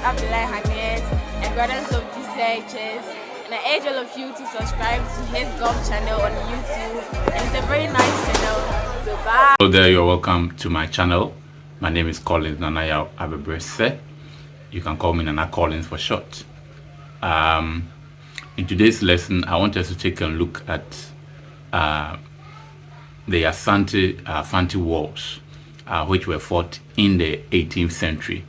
and brothers of GCHS, and I urge all of you to subscribe to his Golf channel on YouTube, and it's a very nice channel. So bye. Hello there, you're welcome to my channel. My name is Collins Nanaya Abebrese. You can call me Nana Collins for short. In today's lesson, I want us to take a look at the Asante Fante Wars, which were fought in the 18th century.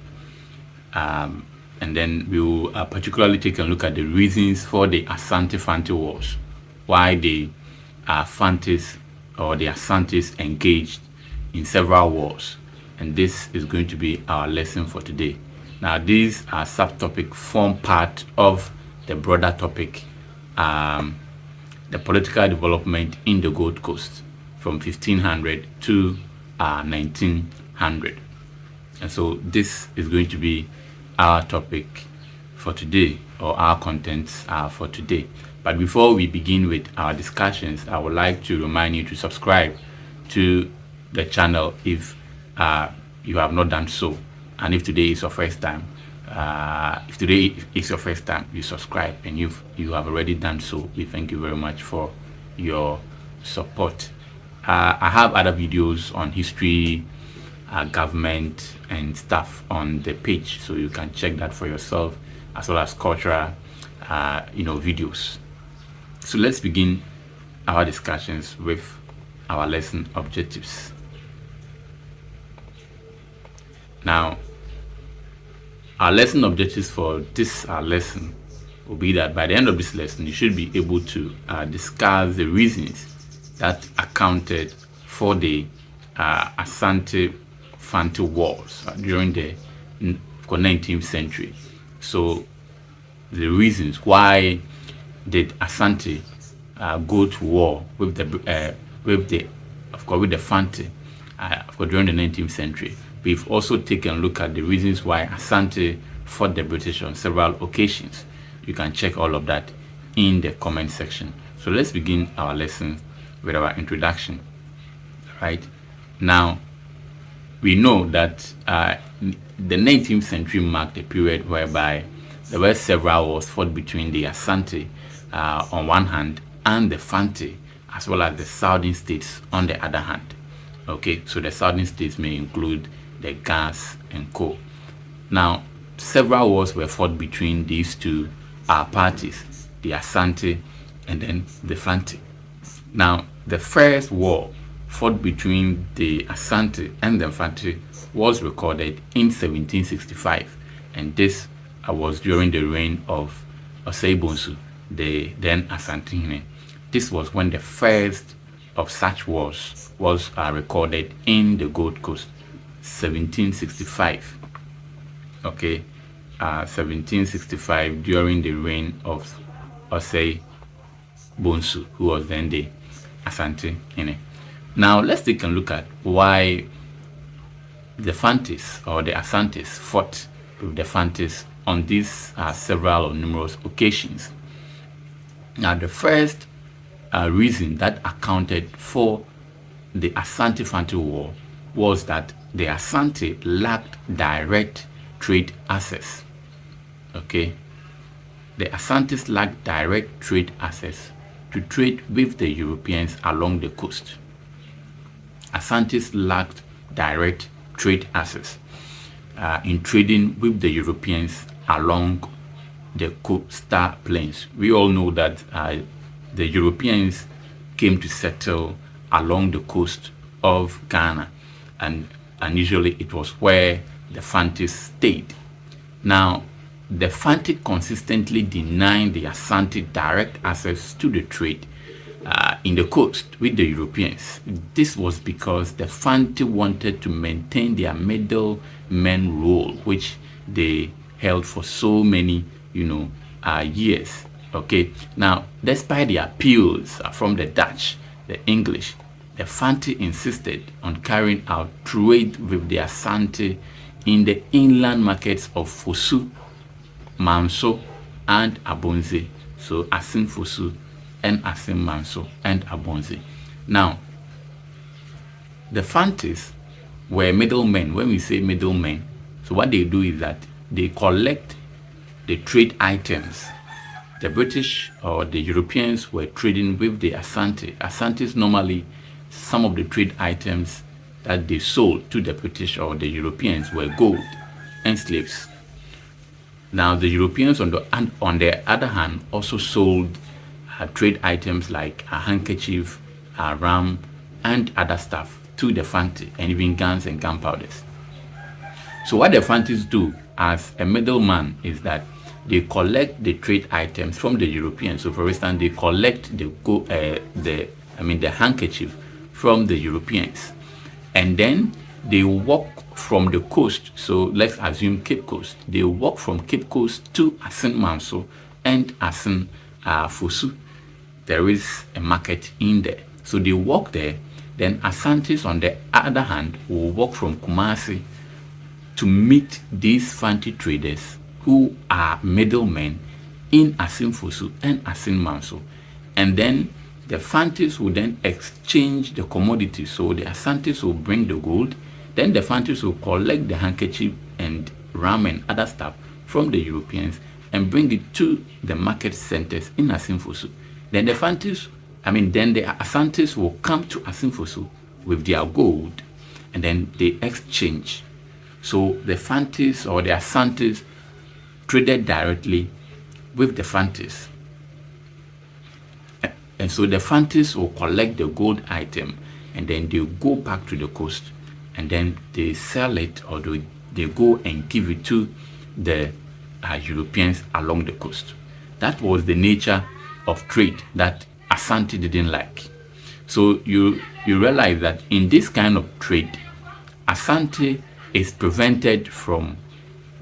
And then we will particularly take a look at the reasons for the Asante Fante Wars, why the Fantes or the Asantes engaged in several wars. And this is going to be our lesson for today. Now, these subtopics form part of the broader topic, the political development in the Gold Coast from 1500 to 1900. And so this is going to be our topic for today, or our contents for today. But before we begin with our discussions, I would like to remind you to subscribe to the channel if you have not done so. And if today is your first time, you subscribe, and you have already done so, we thank you very much for your support. I have other videos on history, government and stuff on the page, so you can check that for yourself, as well as cultural videos. So let's begin our discussions with our lesson objectives. Now, our lesson objectives for this lesson will be that by the end of this lesson, you should be able to discuss the reasons that accounted for the Asante Fante Wars during the 19th century. So the reasons why did Asante go to war with the Fante during the 19th century. We've also taken a look at the reasons why Asante fought the British on several occasions. You can check all of that in the comment section. So let's begin our lesson with our introduction. Right now, we know that the 19th century marked a period whereby there were several wars fought between the Asante on one hand and the Fante, as well as the southern states on the other hand. Okay, so the southern states may include the Gas and Co. Now, several wars were fought between these two parties, the Asante and then the Fante. Now, the first war fought between the Asante and the Fante was recorded in 1765, and this was during the reign of Osei, the then Asante. This was when the first of such wars was recorded in the Gold Coast, 1765. Okay, 1765, during the reign of Osei, who was then the Asante. Now let's take a look at why the Fantes or the Asantes fought with the Fantes on these several or numerous occasions. Now, the first reason that accounted for the Asante Fante War was that the Asante lacked direct trade access. Okay, the Asantes lacked direct trade access to trade with the Europeans along the coast. Asantes lacked direct trade access in trading with the Europeans along the coastal plains. We all know that the Europeans came to settle along the coast of Ghana, and usually it was where the Fantes stayed. Now, the Fante consistently denied the Asante direct access to the trade in the coast with the Europeans. This was because the Fante wanted to maintain their middleman role, which they held for so many, years. Okay. Now, despite the appeals from the Dutch, the English, the Fante insisted on carrying out trade with the Asante in the inland markets of Fosu, Manso, and Abonze. So Asin Fosu and Asin Manso and Abonze. Now, the Fantes were middlemen. When we say middlemen, so what they do is that they collect the trade items. The British or the Europeans were trading with the Asante. Asantes normally, some of the trade items that they sold to the British or the Europeans were gold and slaves. Now the Europeans on the other hand also sold trade items like a handkerchief, a ram, and other stuff to the Fante, and even guns and gunpowders. So what the Fantes do as a middleman is that they collect the trade items from the Europeans. So for instance, they collect the handkerchief from the Europeans, and then they walk from the coast. So let's assume Cape Coast. They walk from Cape Coast to Asin Manso and Asin Fosu. There is a market in there. So they walk there. Then Asantes, on the other hand, will walk from Kumasi to meet these Fante traders who are middlemen in Asin Fosu and Asin Manso. And then the Fantes will then exchange the commodities. So the Asantes will bring the gold, then the Fantes will collect the handkerchief and ram and other stuff from the Europeans and bring it to the market centers in Asin Fosu. Then the Asantes will come to Asin Fosu with their gold, and then they exchange. So the Fantes or the Asantes traded directly with the Fantes. And so the Fantes will collect the gold item, and then they go back to the coast, and then they sell it, or they go and give it to the Europeans along the coast. That was the nature of trade that Asante didn't like. So you realize that in this kind of trade, Asante is prevented from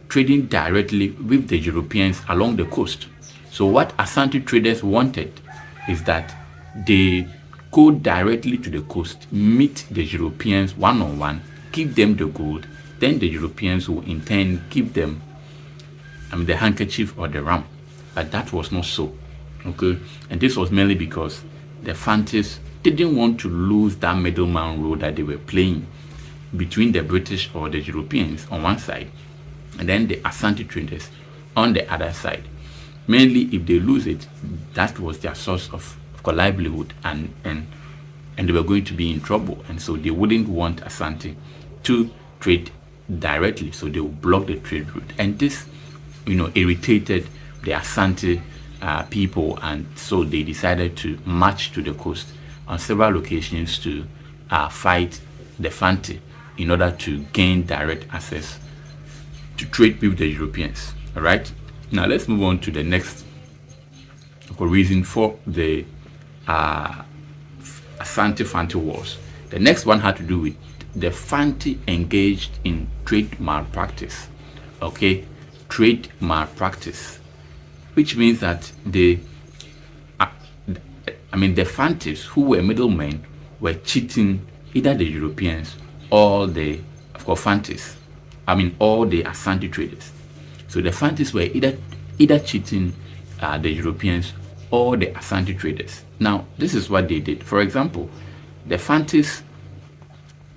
trading directly with the Europeans along the coast. So what Asante traders wanted is that they go directly to the coast, meet the Europeans one-on-one, give them the gold, then the Europeans will in turn give them the handkerchief or the ram. But that was not so. Okay, and this was mainly because the Fantes didn't want to lose that middleman role that they were playing between the British or the Europeans on one side, and then the Asante traders on the other side. Mainly, if they lose it, that was their source of livelihood, and they were going to be in trouble, and so they wouldn't want Asante to trade directly, so they would block the trade route, and this, irritated the Asante people, and so they decided to march to the coast on several occasions to fight the Fante in order to gain direct access to trade with the Europeans. All right, now let's move on to the next reason for the Asante Fante wars. The next one had to do with the Fante engaged in trade malpractice. Okay, trade malpractice, which means that the Fantes, who were middlemen, were cheating either the Europeans or the Fantes. All the Asante traders. So the Fantes were either cheating the Europeans or the Asante traders. Now, this is what they did. For example, the Fantes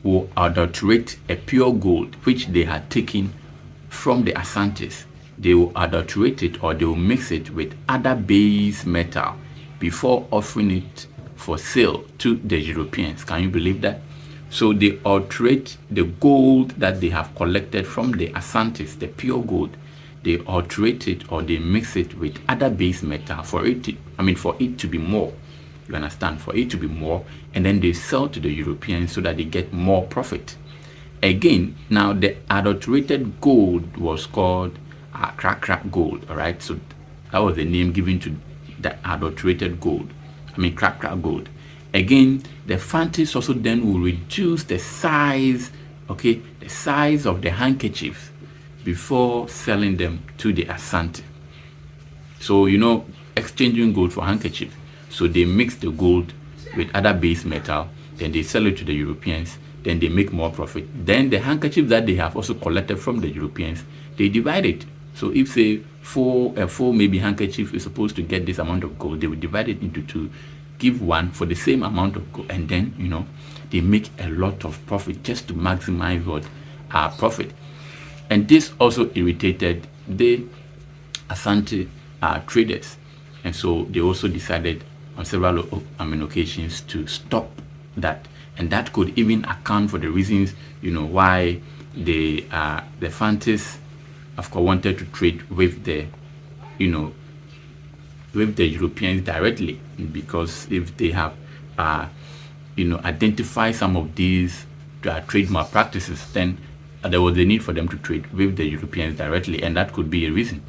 will adulterate a pure gold which they had taken from the Asantes. They will adulterate it, or they will mix it with other base metal before offering it for sale to the Europeans. Can you believe that? So they alterate the gold that they have collected from the Asantes, the pure gold. They alterate it, or they mix it with other base metal for it to be more. You understand? For it to be more, and then they sell to the Europeans so that they get more profit. Again, now the adulterated gold was called crack gold. All right, so that was the name given to the adulterated gold. Crack gold. Again, the Fantes also then will reduce the size, the size of the handkerchiefs before selling them to the Asante. So exchanging gold for handkerchief. So they mix the gold with other base metal, then they sell it to the Europeans, then they make more profit. Then the handkerchief that they have also collected from the Europeans, they divide it. So if say four maybe handkerchief is supposed to get this amount of gold, they will divide it into two, give one for the same amount of gold, and then they make a lot of profit just to maximize what profit. And this also irritated the Asante traders. And so they also decided on several occasions to stop that. And that could even account for the reasons, why the Fantes, of course, wanted to trade with the, with the Europeans directly, because if they have, identified some of these trade malpractices, then there was a need for them to trade with the Europeans directly, and that could be a reason.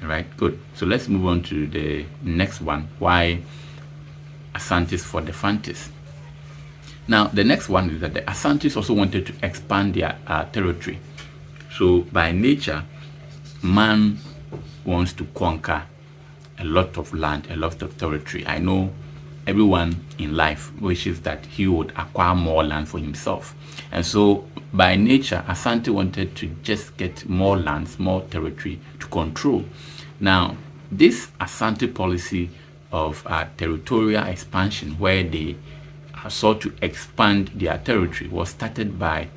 All right, good. So let's move on to the next one. Why Asantes for the Fantes? Now, the next one is that the Asantes also wanted to expand their territory. So by nature, man wants to conquer a lot of land, a lot of territory. I know everyone in life wishes that he would acquire more land for himself. And so by nature, Asante wanted to just get more lands, more territory to control. Now, this Asante policy of territorial expansion, where they sought to expand their territory, was started by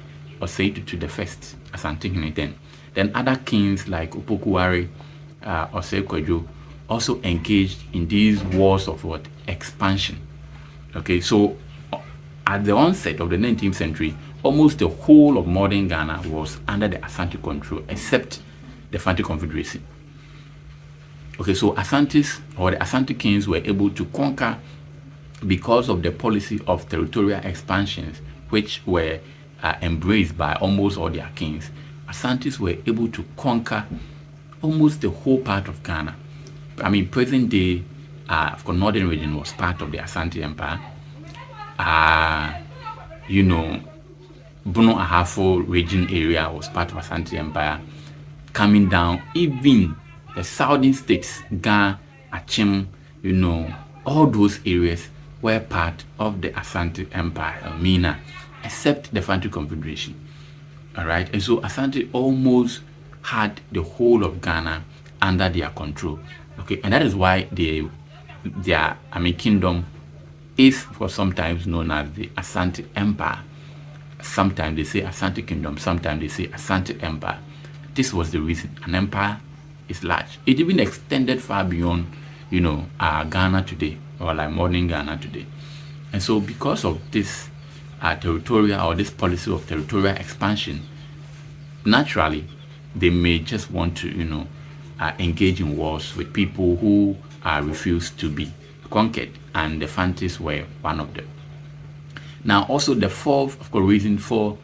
Osei the First, Asante Hiniten. Then other kings like Opokuwari, Osei Kwadwo, also engaged in these wars of expansion. Okay, so at the onset of the 19th century, almost the whole of modern Ghana was under the Asante control, except the Fante Confederacy. Okay, so Asantes, or the Asante kings, were able to conquer because of the policy of territorial expansions, which were embraced by almost all their kings. Asantes were able to conquer almost the whole part of Ghana. I mean, present day, of course, northern region was part of the Asante Empire. Bono Ahafo region area was part of Asante Empire. Coming down, even the southern states, Ga, Achim, all those areas were part of the Asante Empire, Elmina, except the Fante Confederation. All right, and so Asante almost had the whole of Ghana under their control. Okay, and that is why their kingdom is for sometimes known as the Asante Empire. Sometimes they say Asante Kingdom, sometimes they say Asante Empire. This was the reason. An empire is large. It even extended far beyond, Ghana today, or like modern Ghana today. And so because of this territorial, or this policy of territorial expansion, naturally, they may just want to, engage in wars with people who refuse to be conquered, and the Fantes were one of them. Now, also the fourth, of course, reason for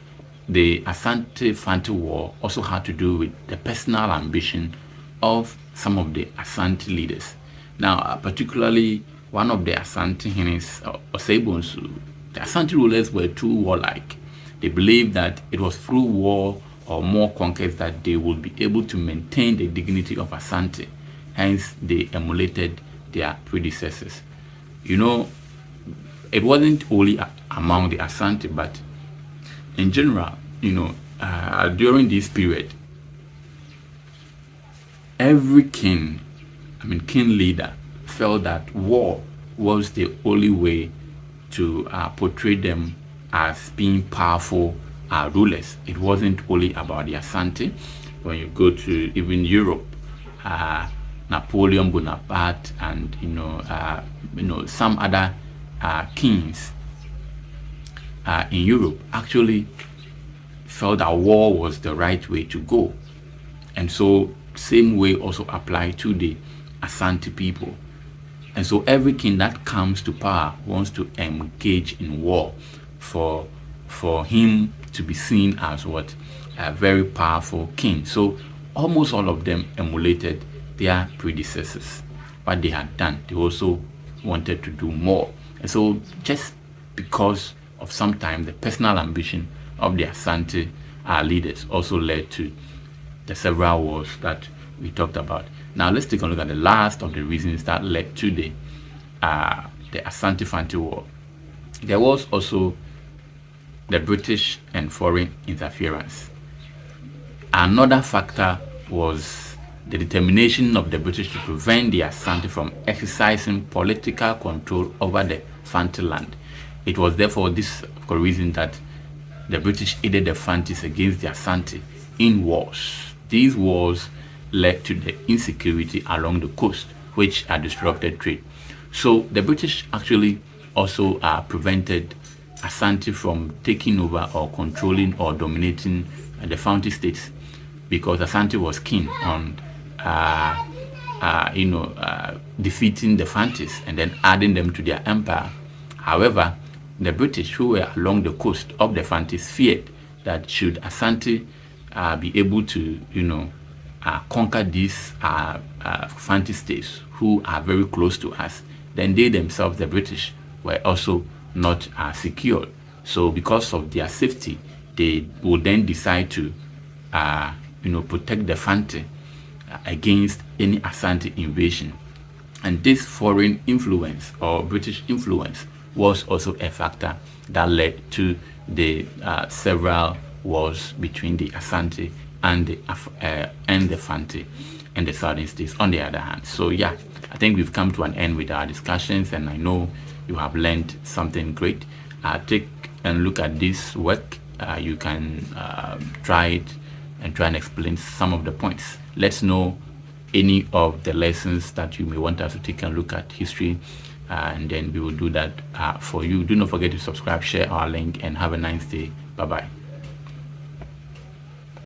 the Asante-Fante War also had to do with the personal ambition of some of the Asante leaders. Now, particularly one of the Asante Hines, Osei Bonsu, the Asante rulers were too warlike. They believed that it was through war or more conquest that they would be able to maintain the dignity of Asante. Hence, they emulated their predecessors. It wasn't only among the Asante, but in general, during this period, every king leader felt that war was the only way to portray them as being powerful rulers. It wasn't only about the Asante. When you go to even Europe, Napoleon Bonaparte and some other kings in Europe actually felt that war was the right way to go. And so same way also applied to the Asante people. And so every king that comes to power wants to engage in war for him to be seen as a very powerful king. So almost all of them emulated their predecessors. What they had done, they also wanted to do more. And so just because of sometimes the personal ambition of the Asante leaders also led to the several wars that we talked about. Now let's take a look at the last of the reasons that led to the Asante-Fante War. There was also the British and foreign interference. Another factor was the determination of the British to prevent the Asante from exercising political control over the Fante land. It was therefore this reason that the British aided the Fantes against the Asante in wars. These wars led to the insecurity along the coast, which disrupted trade. So the British actually also prevented Asante from taking over or controlling or dominating the Fante states, because Asante was keen on defeating the Fantes and then adding them to their empire. However, the British, who were along the coast of the Fantes, feared that should Asante be able to, conquer these Fante states who are very close to us, then they themselves, the British, were also not secure. So because of their safety, they would then decide to, protect the Fante against any Asante invasion. And this foreign influence or British influence was also a factor that led to the several wars between the Asante and the Fante and the southern states on the other hand. So yeah, I think we've come to an end with our discussions, and I know you have learned something great. Take and look at this work. You can try it and try and explain some of the points. Let's know any of the lessons that you may want us to take a look at history, and then we will do that for you. Do not forget to subscribe, share our link, and have a nice day. Bye bye.